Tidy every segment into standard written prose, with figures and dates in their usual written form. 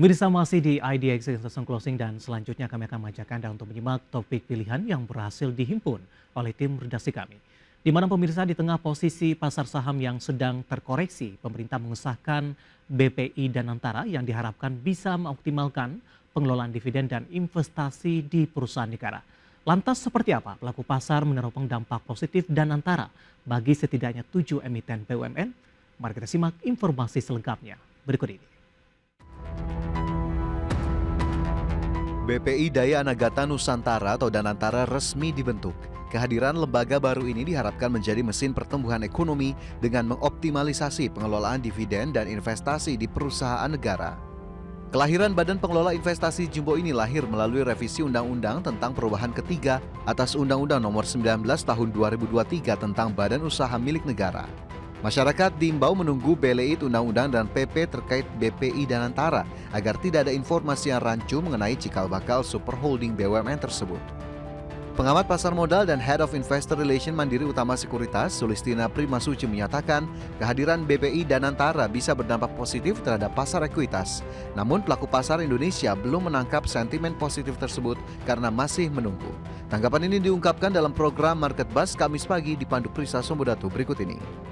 Pemirsa masih di IDX International Closing dan selanjutnya kami akan mengajak Anda untuk menyimak topik pilihan yang berhasil dihimpun oleh tim redaksi kami. Di mana pemirsa di tengah posisi pasar saham yang sedang terkoreksi, pemerintah mengesahkan BPI dan Antara yang diharapkan bisa mengoptimalkan pengelolaan dividen dan investasi di perusahaan negara. Lantas seperti apa pelaku pasar meneropong dampak positif dan Antara bagi setidaknya 7 emiten BUMN? Mari kita simak informasi selengkapnya berikut ini. BPI Daya Anagata Nusantara atau Danantara resmi dibentuk. Kehadiran lembaga baru ini diharapkan menjadi mesin pertumbuhan ekonomi dengan mengoptimalisasi pengelolaan dividen dan investasi di perusahaan negara. Kelahiran Badan Pengelola Investasi Jumbo ini lahir melalui revisi Undang-Undang tentang perubahan ketiga atas Undang-Undang Nomor 19 Tahun 2023 tentang Badan Usaha Milik Negara. Masyarakat diimbau menunggu beleit undang-undang dan PP terkait BPI dan Antara agar tidak ada informasi yang rancu mengenai cikal bakal super holding BUMN tersebut. Pengamat pasar modal dan Head of Investor Relation Mandiri Utama Sekuritas, Sulistina Primasuci menyatakan kehadiran BPI dan Antara bisa berdampak positif terhadap pasar ekuitas. Namun pelaku pasar Indonesia belum menangkap sentimen positif tersebut karena masih menunggu. Tanggapan ini diungkapkan dalam program Market Buzz Kamis pagi di Pandu Prisa Sombodatu berikut ini.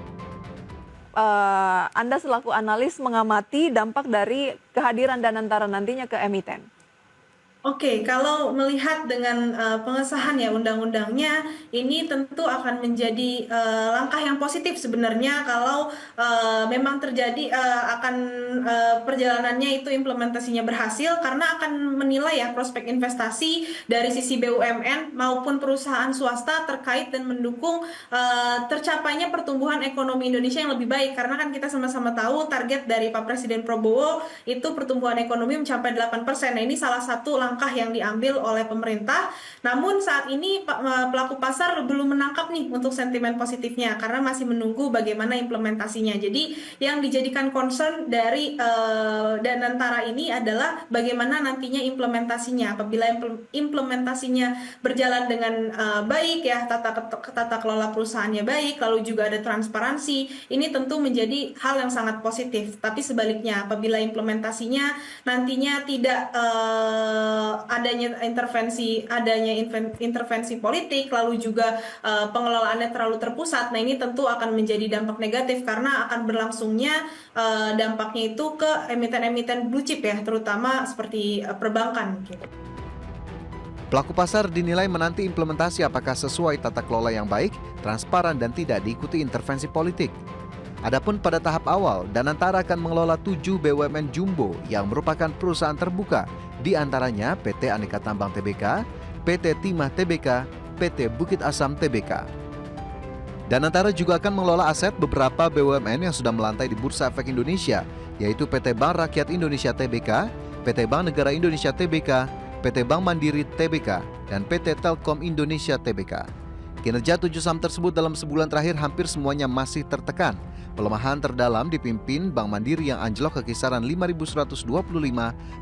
Anda selaku analis mengamati dampak dari kehadiran Danantara nantinya ke emiten? Oke, kalau melihat dengan pengesahan ya undang-undangnya, ini tentu akan menjadi langkah yang positif sebenarnya kalau memang terjadi akan perjalanannya itu implementasinya berhasil karena akan menilai ya prospek investasi dari sisi BUMN maupun perusahaan swasta terkait dan mendukung tercapainya pertumbuhan ekonomi Indonesia yang lebih baik karena kan kita sama-sama tahu target dari Pak Presiden Prabowo itu pertumbuhan ekonomi mencapai 8%. Nah, ini salah satu langkah yang diambil oleh pemerintah. Namun saat ini pelaku pasar belum menangkap nih untuk sentimen positifnya karena masih menunggu bagaimana implementasinya. Jadi yang dijadikan concern dari Danantara ini adalah bagaimana nantinya implementasinya. Apabila implementasinya berjalan dengan baik ya, tata kelola perusahaannya baik, lalu juga ada transparansi, ini tentu menjadi hal yang sangat positif. Tapi sebaliknya, apabila implementasinya nantinya tidak adanya intervensi politik, lalu juga pengelolaannya terlalu terpusat. Nah, ini tentu akan menjadi dampak negatif karena akan berlangsungnya dampaknya itu ke emiten-emiten blue chip ya, terutama seperti perbankan. Gitu. Pelaku pasar dinilai menanti implementasi apakah sesuai tata kelola yang baik, transparan dan tidak diikuti intervensi politik. Adapun pada tahap awal, Danantara akan mengelola 7 BUMN Jumbo yang merupakan perusahaan terbuka, di antaranya PT Aneka Tambang Tbk, PT Timah Tbk, PT Bukit Asam Tbk. Danantara juga akan mengelola aset beberapa BUMN yang sudah melantai di Bursa Efek Indonesia, yaitu PT Bank Rakyat Indonesia Tbk, PT Bank Negara Indonesia Tbk, PT Bank Mandiri Tbk, dan PT Telkom Indonesia Tbk. Kinerja 7 saham tersebut dalam sebulan terakhir hampir semuanya masih tertekan. Pelemahan terdalam dipimpin Bank Mandiri yang anjlok ke kisaran 5.125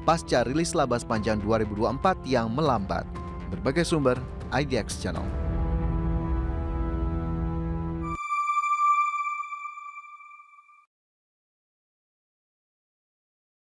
pasca rilis laba sepanjang 2024 yang melambat. Berbagai sumber, IDX Channel.